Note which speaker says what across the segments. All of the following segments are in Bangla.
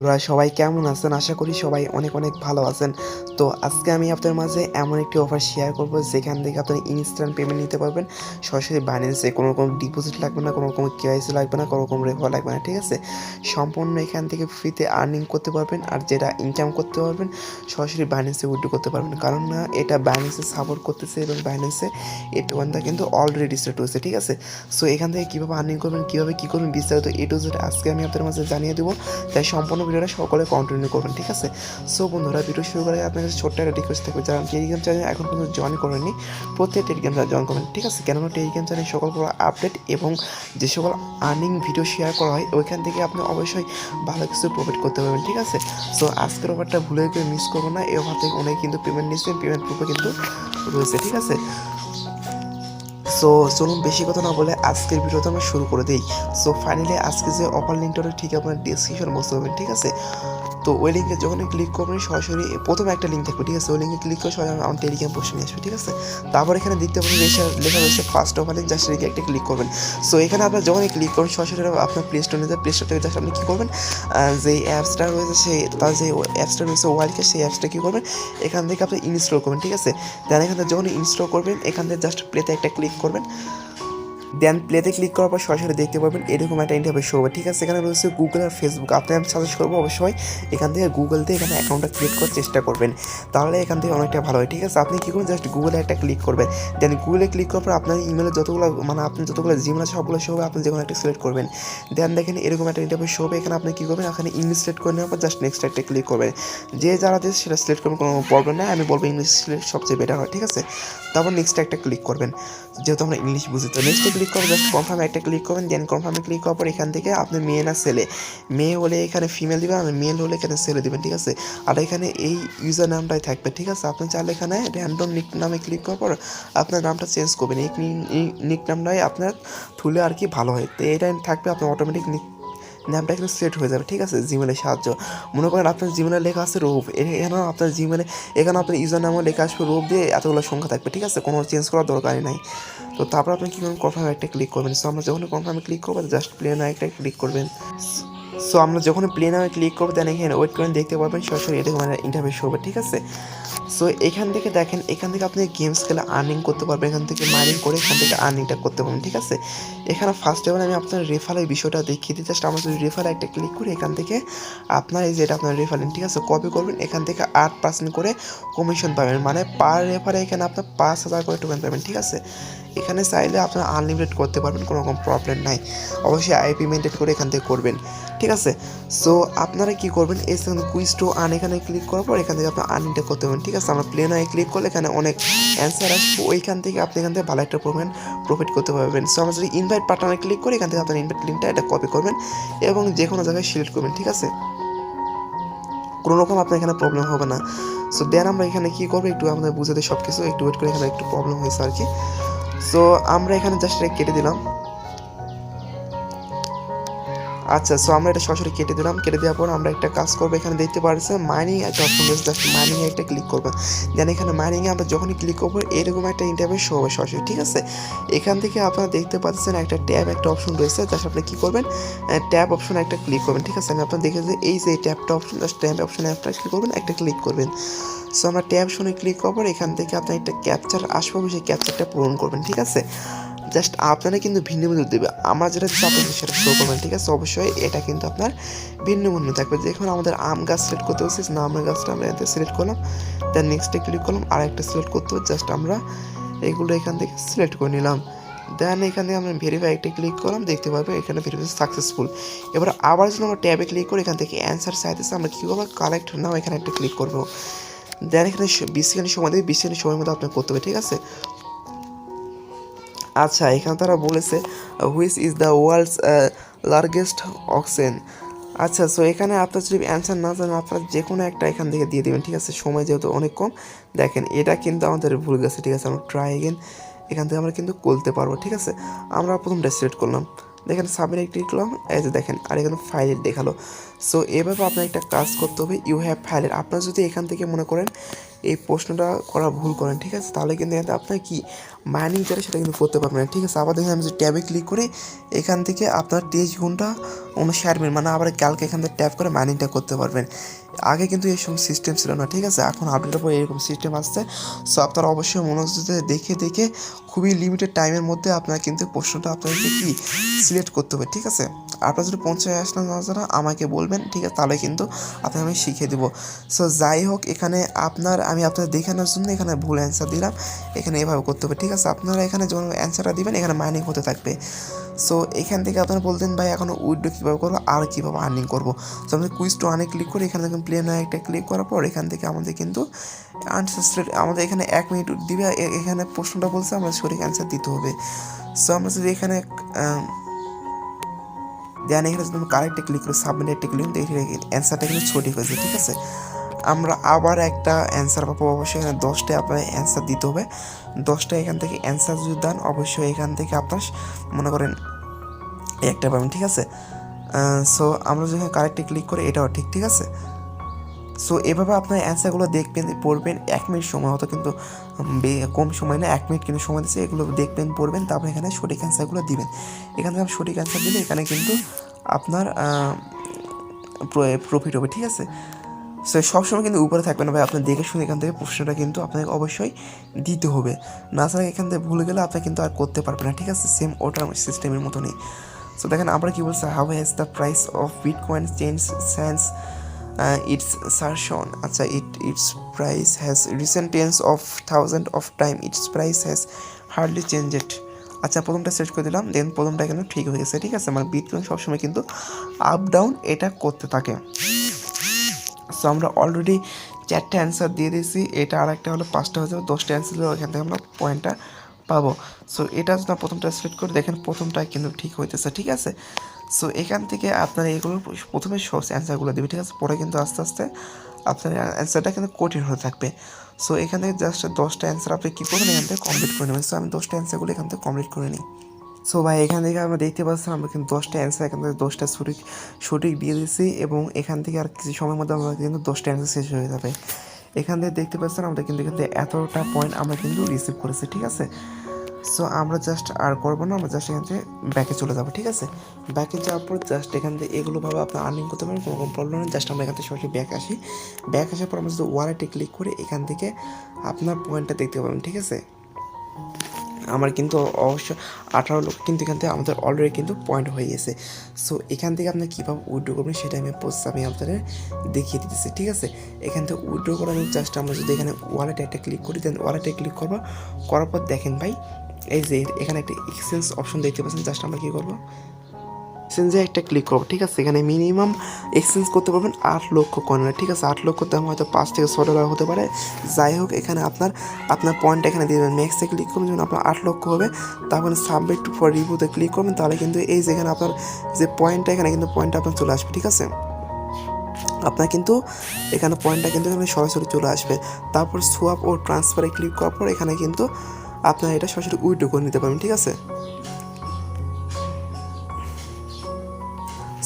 Speaker 1: তোরা সবাই কেমন আছেন? আশা করি সবাই অনেক অনেক ভালো আছেন। তো আজকে আমি আপনার মাঝে এমন একটি অফার শেয়ার করব যেখান থেকে আপনি ইনস্ট্যান্ট পেমেন্ট নিতে পারবেন সরাসরি বাইন্যান্সে। কোনো রকম ডিপোজিট লাগবে না, কোনো রকম কেওয়াইসি লাগবে না, কোনো রকম রেফার লাগবে না, ঠিক আছে? সম্পূর্ণ এখান থেকে ফ্রিতে আর্নিং করতে পারবেন, আর যেটা ইনকাম করতে পারবেন সরাসরি বাইন্যান্সে উইথড্র করতে পারবেন। কারণ না, এটা বাইন্যান্সে সাপোর্ট করতেছে এবং বাইন্যান্সে এই টোকেনটা কিন্তু অলরেডি সেট হয়েছে, ঠিক আছে? সো এখান থেকে কীভাবে আর্নিং করবেন, কীভাবে কী করবেন বিস্তারিত এ টু জেড আজকে আমি আপনাদের মাঝে জানিয়ে দেবো। তাই সম্পূর্ণ ভিডিওটা সকলে কন্টিনিউ করবেন, ঠিক আছে? সো বন্ধুরা, ভিডিও শুরু করার আগে আপনার কাছে ছোট্ট একটা রিকোয়েস্ট থাকবে, যারা টেলিগ্রাম চ্যানেল এখন পর্যন্ত জয়েন করেননি প্রত্যেক টেলিগ্রাম চ্যানেল জয়েন করবেন, ঠিক আছে? কেননা টেলিগ্রাম চ্যানেল সকল প্রকার আপডেট এবং যে সকল আর্নিং ভিডিও শেয়ার করা হয় ওইখান থেকে আপনি অবশ্যই ভালো কিছু প্রফিট করতে পারবেন, ঠিক আছে? সো আজকের অফারটা ভুলে গিয়ে মিস করবো না। এই অফার থেকে অনেক কিন্তু পেমেন্ট নিচ্ছেন, পেমেন্ট প্রুফে কিন্তু রয়েছে, ঠিক আছে? সো চলুন বেশি কথা না বলে আজকের ভিডিওটা আমরা শুরু করে দিই। সো ফাইনালি আজকে যে অফার লিঙ্কটা ঠিক আপনার ডিসক্রিপশন বসতে পারবেন, ঠিক আছে? তো ওই লিঙ্কে যখনই ক্লিক করবেন সরাসরি প্রথমে একটা লিঙ্ক থাকবে, ঠিক আছে? ওই লিঙ্কে ক্লিক করে সরাসরি আমার টেলিগ্রাম পোস্টে আসবে, ঠিক আছে? তারপর এখানে দেখতে পাবেন লেখা রয়েছে ফার্স্ট অফার লিঙ্ক, জাস্ট লিঙ্কে একটা ক্লিক করবেন। সো এখানে আপনার যখনই ক্লিক করবেন সরাসরি আপনার প্লে স্টোর নিয়ে যাবে। প্লে স্টোর থেকে জাস্ট আপনি কী করবেন, যে অ্যাপসটা রয়েছে সেই তার যে অ্যাপসটা রয়েছে ওয়াইল্ডকে, সেই অ্যাপসটা কী করবেন, এখান থেকে আপনি ইনস্টল করবেন, ঠিক আছে? দেন এখান থেকে যখনই ইনস্টল করবেন এখান থেকে জাস্ট প্লেতে একটা ক্লিক করবেন। দেন প্লেতে ক্লিক করার পর সরাসরি দেখতে পাবেন এরকম একটা ইন্টারফেস শো হবে, ঠিক আছে? এখানে রয়েছে গুগল আর ফেসবুক। আপনি আমি সাজেস্ট করবো অবশ্যই এখান থেকে গুগল দিয়ে এখানে অ্যাকাউন্টটা ক্রিয়েট করার চেষ্টা করবেন, তাহলে এখান থেকে অনেকটা ভালো হয়, ঠিক আছে? আপনি কী করবেন, জাস্ট গুগলে একটা ক্লিক করবেন। দেন গুগলে ক্লিক করার পর আপনার ইমেলে যতগুলো আপনি যতগুলো জিমেল আছে সবগুলো শো হবে, আপনি যে কোনো একটা সিলেক্ট করবেন। দেন দেখেন এরকম একটা ইন্টারফেস শো হবে। এখানে আপনি কী করবেন, এখানে ইংলিশ সিলেক্ট করে নেওয়ার পর জাস্ট নেক্সট একটা ক্লিক করবেন। যে যারা দেশ সেটা সিলেক্ট করবেন, কোনো প্রবলেম নেই। আমি বলবো ইংলিশ সিলেক্ট সবচেয়ে বেটার হয়, ঠিক আছে? তারপর নেক্সট একটা ক্লিক করবেন, যেহেতু আমরা ইংলিশ বুঝি। তো নেক্সটে ক্লিক করবেন, জাস্ট কনফার্ম একটা ক্লিক করবেন। দেন কনফার্মে ক্লিক করার পর এখান থেকে আপনি মেয়ে না ছেলে, মেয়ে হলে এখানে ফিমেল দিবেন, আর মেল হলে এখানে ছেলে দিবেন, ঠিক আছে? আর এখানে এই ইউজার নামটাই থাকবে, ঠিক আছে? আপনি চাইলে এখানে র্যান্ডম নিক নামে ক্লিক করার পর আপনার নামটা চেঞ্জ করবেন। এই নিক নামটাই আপনার থুলে আর কি ভালো হয়। তো এটাই থাকবে, আপনার অটোমেটিক নামটা এখানে সেট হয়ে যাবে, ঠিক আছে? জিমেলের সাহায্য। মনে করেন আপনার জিমেলে লেখা আছে রূপ, এখানেও আপনার জিমেলে এখানে আপনার ইউজার নামও লেখা আসবে রূপ দিয়ে, এতগুলো সংখ্যা থাকবে, ঠিক আছে? কোনো চেঞ্জ করার দরকারই নাই। তো তারপর আপনি কী করবেন, কনফার্ম একটা ক্লিক করবেন। সো আমরা যখন কনফার্মে ক্লিক করবো জাস্ট প্লেন একটা ক্লিক করবেন। সো আমরা যখন প্লে নামে ক্লিক করবো দেন এখানে ওয়েট করেন, দেখতে পারবেন সরাসরি এরকম ইন্টারফেস হবে, ঠিক আছে? সো এখান থেকে দেখেন, এখান থেকে আপনি গেমস খেলে আর্নিং করতে পারবেন, এখান থেকে মাইনিং করে এখান থেকে আর্নিংটা করতে পারবেন, ঠিক আছে? এখানে ফার্স্ট এবার আমি আপনার রেফারের বিষয়টা দেখিয়ে দিই। জাস্ট আমরা যদি রেফারে একটা ক্লিক করি এখান থেকে আপনার এই যে এটা আপনার রেফারেন্স, ঠিক আছে? কপি করবেন, এখান থেকে 8% করে কমিশন পাবেন, মানে পার রেফারে এখানে আপনার 5,000 করে টোকেন পাবেন, ঠিক আছে? এখানে চাইলে আপনার আনলিমিটেড করতে পারবেন, কোনো রকম প্রবলেম নাই। অবশ্যই আইপি মেনটেন করে এখান থেকে করবেন, ঠিক আছে? সো আপনারা কী করবেন, এই কুইজ টু আর্ন এখানে ক্লিক করার পর এখান থেকে আপনার আর্নিংটা করতে পারবেন, ঠিক আছে? আমরা প্লেন আই ক্লিক করলে এখানে অনেক অ্যান্সার আসবে, ওইখান থেকে আপনি এখান থেকে ভালো একটা প্রফিট করতে পারবেন। সো আমরা যদি ইনভাইট পার্টনারে ক্লিক করি এখান থেকে আপনার ইনভাইট লিঙ্কটা এটা কপি করবেন এবং যে কোনো জায়গায় সিলেক্ট করবেন, ঠিক আছে? কোনো রকম আপনার এখানে প্রবলেম হবে না। সো দেন আমরা এখানে কী করবো, একটু আমাদের বুঝাতে সব কিছু একটু ওয়েট করে, এখানে একটু প্রবলেম হয়েছে আর কি। সো আমরা এখানে জাস্ট কেটে দিলাম। আচ্ছা, সো আমরা এটা সরাসরি কেটে দিলাম। কেটে দেওয়ার পর আমরা একটা কাজ করবো, এখানে দেখতে পাচ্ছেন মাইনিং একটা অপশন রয়েছে, জাস্ট মাইনিংয়ে একটা ক্লিক করবেন। দেন এখানে মাইনিংয়ে আমরা যখনই ক্লিক করবো এরকম একটা ইন্টারফেস শো হবে সরাসরি, ঠিক আছে? এখান থেকে আপনারা দেখতে পাচ্ছেন একটা ট্যাব একটা অপশন রয়েছে, জাস্ট আপনি কী করবেন, ট্যাব অপশনে একটা ক্লিক করবেন, ঠিক আছে? আমি আপনার দেখে যে এই যে ট্যাবটা অপশন, জাস্ট ট্যাব অপশনে একটা ক্লিক করবেন, একটা ক্লিক করবেন। সো আমরা ট্যাব শুনে ক্লিক করবো, এখান থেকে আপনার একটা ক্যাপচার আসবে, সেই ক্যাপচারটা পূরণ করবেন, ঠিক আছে? জাস্ট আপনারা কিন্তু ভিন্ন ভিন্ন দেবে, আমরা যেটা দিচ্ছি আপনাদের সেটা শো করবেন, ঠিক আছে? অবশ্যই এটা কিন্তু আপনার ভিন্ন ভিন্ন থাকবে। যেখানে আমাদের আম গাছ সিলেক্ট করতে হচ্ছে না, আমের গাছটা আমরা এতে সিলেক্ট করলাম, দেন নেক্সটে ক্লিক করলাম, আর একটা সিলেক্ট করতে হবে, জাস্ট আমরা এগুলো এখান থেকে সিলেক্ট করে নিলাম। দেন এখান থেকে আমরা ভেরিফাই একটা ক্লিক করলাম, দেখতে পাবে এখানে ভেরিফাই সাকসেসফুল। এবার আবার যদি আমরা ট্যাবে ক্লিক করি এখান থেকে অ্যান্সার চাইতেছে, আমরা কী করবো, কালেক্ট নাও এখানে একটা ক্লিক করবো। দেন এখানে 20 সেকেন্ড সময় দেবে, 20 সেকেন্ড সময়ের মধ্যে আপনার করতে হবে, ঠিক আছে? আচ্ছা, এখানে তারা বলেছে which is the world's largest oxen. আচ্ছা, সো এখানে আপনার যদি অ্যান্সার না জানেন আপনার যে কোনো একটা এখান থেকে দিয়ে দেবেন, ঠিক আছে? সময় যেহেতু অনেক কম, দেখেন এটা কিন্তু আমাদের ভুল গেছে, ঠিক আছে? আমরা ট্রাই এগেন, এখান থেকে আমরা কিন্তু করতে পারবো, ঠিক আছে? আমরা প্রথমটা সিলেক্ট করলাম, দেখেন সাবমিট ক্লিক করলাম, এই যে দেখেন, আর এখানে ফাইল দেখালো। সো এভাবে আপনার একটা কাজ করতে হবে ইউ হ্যাভ ফাইলের। আপনার যদি এখান থেকে মনে করেন এই প্রশ্নটা করা ভুল করেন, ঠিক আছে, তাহলে কিন্তু এখানে আপনার কি মাইনিং যারা সেটা কিন্তু করতে পারবেন না, ঠিক আছে। আবার দেখেন আমি যদি ট্যাবে ক্লিক করি এখান থেকে আপনার 23 ঘন্টা 59 মিনিট মানে আবার কালকে এখান থেকে ট্যাপ করে মাইনিংটা করতে পারবেন। আগে কিন্তু এইসব সিস্টেম ছিল না, ঠিক আছে, এখন আপডেটের পর এরকম সিস্টেম আসছে। সো আপনারা অবশ্যই মনোযোগ দিয়ে দেখে দেখে খুবই লিমিটেড টাইমের মধ্যে আপনার কিন্তু প্রশ্নটা আপনাদেরকে কি সিলেক্ট করতে হবে, ঠিক আছে। আপনার যদি পৌঁছায় আসলে না জানা আমাকে বলবেন, ঠিক আছে, তাহলে কিন্তু আপনাকে আমি শিখিয়ে দেবো। সো যাই হোক এখানে আমি আপনাদের দেখানোর জন্য এখানে ভুল অ্যান্সার দিলাম, এখানে এভাবে করতে হবে, ঠিক আছে। আপনারা এখানে যখন অ্যান্সারটা দিবেন এখানে মাইনিং হতে থাকবে। সো এখান থেকে আপনারা বলতেন ভাই এখন উইথড্র কীভাবে করবো আর কীভাবে আর্নিং করবো। সো আমাদের কুইজ টু আর্নিং ক্লিক করে এখানে দেখুন প্লে নয় একটা ক্লিক করার পর এখান থেকে আমাদের কিন্তু আনসার আমাদের এখানে 1 মিনিট দিবে, এখানে প্রশ্নটা বলছে আমরা সঠিক অ্যান্সার দিতে হবে। সো আমরা যদি এখানে দেন এখানে যদি আমরা কারেক্টে ক্লিক করি সাবমিট একটা ক্লিক করি অ্যান্সারটা কিন্তু সঠিক হয়েছে, ঠিক আছে। আমরা আবার একটা অ্যান্সার পাবো, অবশ্যই এখানে 10টা আপনার অ্যান্সার দিতে হবে। 10টা এখান থেকে অ্যান্সার যদি দেন অবশ্যই এখান থেকে আপনার মনে করেন একটা পাবেন, ঠিক আছে। সো আমরা যখন কারেক্টে ক্লিক করি এটাও ঠিক, ঠিক আছে। সো এভাবে আপনার অ্যান্সারগুলো দেখবেন পড়বেন 1 মিনিট সময় হতো, কিন্তু কম সময় না 1 মিনিট কিন্তু সময় দিচ্ছে, এগুলো দেখবেন পড়বেন তারপরে এখানে সঠিক অ্যান্সারগুলো দিবেন। এখান থেকে সঠিক অ্যান্সার দিলে এখানে কিন্তু আপনার প্রফিট হবে, ঠিক আছে। সো সবসময় কিন্তু উপরে থাকবে না ভাই, আপনি দেখে শুনে এখান থেকে প্রশ্নটা কিন্তু আপনাকে অবশ্যই দিতে হবে, না ছাড়া এখান থেকে ভুলে গেলে আপনি কিন্তু আর করতে পারবেন না, ঠিক আছে। সেম ওটার সিস্টেমের মতনই। সো দেখেন আমরা কী বলছে, how has the price of bitcoin change since its assertion. আচ্ছা its price has recent tens of thousand of time its price has hardly changed. আচ্ছা প্রথমটা সেট করে দিলাম, দেন প্রথমটা এখানে ঠিক হয়ে গেছে, ঠিক আছে। মানে বিটকয়েন সবসময় কিন্তু আপ ডাউন এটা করতে থাকে। সো আমরা অলরেডি 4টা অ্যান্সার দিয়ে দিয়েছি, এটা আর একটা হলো 5টা হয়ে যাবে, 10টা অ্যান্সার দিলে ওইখান থেকে আমরা পয়েন্টটা পাবো। সো এটা যদি প্রথমটা সিলেক্ট করে দেখেন প্রথমটা কিন্তু ঠিক হইতেছে, ঠিক আছে। সো এখান থেকে আপনারা এগুলো প্রথমে সহজ অ্যান্সারগুলো দেবে, ঠিক আছে, পরে কিন্তু আস্তে আস্তে আপনার অ্যান্সারটা কিন্তু কঠিন হয়ে থাকবে। সো এখান থেকে জাস্ট 10টা অ্যান্সার আপনি কী করবেন এখান থেকে কমপ্লিট করে নেবেন। সো আমি 10টা অ্যান্সারগুলো এখান থেকে কমপ্লিট করে নিই। সো ভাই এখান থেকে আমরা দেখতে পাচ্ছি আমরা কিন্তু 10টা অ্যান্সার এখান থেকে 10টা সঠিক দিয়ে দিয়েছি, এবং এখান থেকে আর কিছু সময়ের মধ্যে আমাদের কিন্তু 10টা অ্যান্সার শেষ হয়ে যাবে। এখান থেকে দেখতে পাচ্ছেন আমরা কিন্তু এখান থেকে এতটা পয়েন্ট আমরা কিন্তু রিসিভ করেছি, ঠিক আছে। সো আমরা জাস্ট আর করবো না, আমরা জাস্ট এখান থেকে ব্যাকে চলে যাবো, ঠিক আছে। ব্যাকে যাওয়ার পর জাস্ট এখান থেকে এগুলোভাবে আপনার আর্নিং করতে পারেন, কোনো প্রবলেম নেই। জাস্ট আমরা এখান থেকে সরাসরি ব্যাক আসি, ব্যাক আসার পর আমরা যদি ওয়ালেটে ক্লিক করে এখান থেকে আপনার পয়েন্টটা দেখতে পাবেন, ঠিক আছে। আমার কিন্তু অবশ্য 18 লক্ষ কিন্তু এখান থেকে আমাদের অলরেডি কিন্তু পয়েন্ট হয়ে গেছে। সো এখান থেকে আপনি কীভাবে উইথড্র করবেন সেটা আমি আপনাদের দেখিয়ে দিতেছি, ঠিক আছে। এখান থেকে উইথড্র করার জাস্ট আমরা যদি এখানে ওয়ালেটে একটা ক্লিক করি, দেন ওয়ালেটে ক্লিক করার পর দেখেন ভাই এই যে এখানে একটা এক্সচেঞ্জ অপশন দেখতে পাচ্ছেন, জাস্ট আমরা কী করবো এক্সচেঞ্জে একটা ক্লিক করবো, ঠিক আছে। এখানে মিনিমাম এক্সচেঞ্জ করতে পারবেন 8 লক্ষ কয়েনের, ঠিক আছে। 8 লক্ষ দাম হয়তো 5 থেকে 6 ডলার হতে পারে, যাই হোক এখানে আপনার পয়েন্ট এখানে দিয়ে দেবেন। ম্যাক্সে ক্লিক করবেন যখন আপনার 8 লক্ষ হবে তারপরে সাবমিট ফর রিভিউতে ক্লিক করবেন, তাহলে কিন্তু এই যে এখানে আপনার যে পয়েন্টটা এখানে কিন্তু পয়েন্টটা আপনার চলে আসবে, ঠিক আছে। আপনার কিন্তু এখানে পয়েন্টটা কিন্তু এখানে সরাসরি চলে আসবে। তারপর সোয়াপ ও ট্রান্সফারে ক্লিক করার পর এখানে কিন্তু আপনার এটা সরাসরি উইথড্র করে নিতে পারবেন, ঠিক আছে।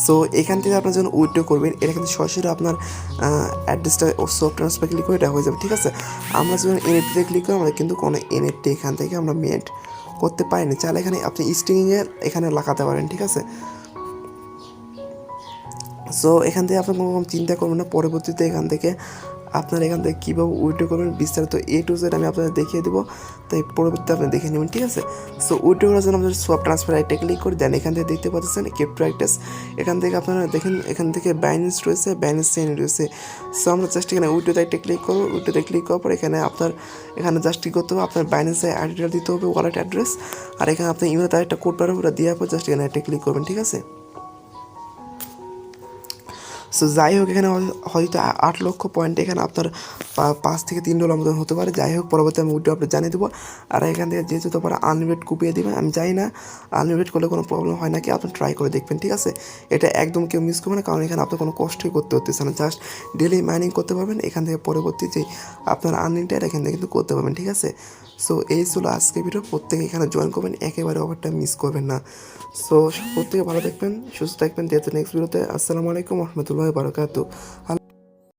Speaker 1: সো এখান থেকে আপনার যখন উইথড্র করবেন এটা কিন্তু সরাসরি আপনার অ্যাড্রেসটা সোয়াপ ট্রান্সফার ক্লিক করে এটা হয়ে যাবে, ঠিক আছে। আমরা যখন এনএফটিতে ক্লিক করি আমরা কিন্তু কোনো এনএফটি এখান থেকে আমরা মেড করতে পারিনি, চাইলে এখানে আপনি স্ট্রিংয়ে এখানে লাগাতে পারেন, ঠিক আছে। সো এখান থেকে আপনার কোনো রকম চিন্তা করবেন না, পরবর্তীতে এখান থেকে কীভাবে উইথড্র করবেন বিস্তারিত A to Z আমি আপনাদের দেখিয়ে দেবো, তাই পরবর্তীতে আপনি দেখে নেবেন, ঠিক আছে। সো উইথড্র করার জন্য আমাদের সোয়াপ ট্রান্সফার একটা ক্লিক করে দেন, এখান থেকে দেখতে পাচ্ছেন ক্রিপ্টো অ্যাড্রেস, এখান থেকে আপনারা দেখেন এখান থেকে বাইন্যান্স রয়েছে, বাইন্যান্স চেইন রয়েছে। সো আমরা জাস্ট এখানে উইথড্রোতে একটা ক্লিক করবো, উইথড্রোতে ক্লিক করার পর এখানে জাস্ট কী করতে হবে আপনার বাইন্যান্সের আইডিটা দিতে হবে, ওয়ালেট অ্যাড্রেস, আর এখানে আপনার ইমেলে তার একটা কোড পাঠাবো, ওটা দেওয়ার পর জাস্ট এখানে একটা ক্লিক করবেন, ঠিক আছে। সো যাই হোক এখানে হয়তো 8 লক্ষ পয়েন্ট এখানে আপনার 5 থেকে 3 ডলার মতন হতে পারে, যাই হোক পরবর্তী আমি উইথড্র আপনার জানিয়ে দেবো। আর এখান থেকে যেহেতু তোমার আনলিমিটেড কুপিয়ে দেবেন, আমি জানি না আনলিমিটেড করলে কোনো প্রবলেম হয় নাকি, আপনি ট্রাই করে দেখবেন, ঠিক আছে। এটা একদম কেউ মিস করবে না, কারণ এখানে আপনার কোনো কষ্টই করতে হতেছে না, জাস্ট ডেলি মাইনিং করতে পারবেন, এখান থেকে পরবর্তী যে আপনার আর্নিংটা এখান থেকে কিন্তু করতে পারবেন, ঠিক আছে। সো এই ছিল আজকে ভিডিও, প্রত্যেকে এখানে জয়েন করবেন, একেবারে অফারটা মিস করবেন না। সো প্রত্যেকে ভালো থাকবেন, সুস্থ থাকবেন, নেক্সট ভিডিওতে। আসসালামু আলাইকুম রহমতুল্লাহ। ওয়া বারাকাতুহু।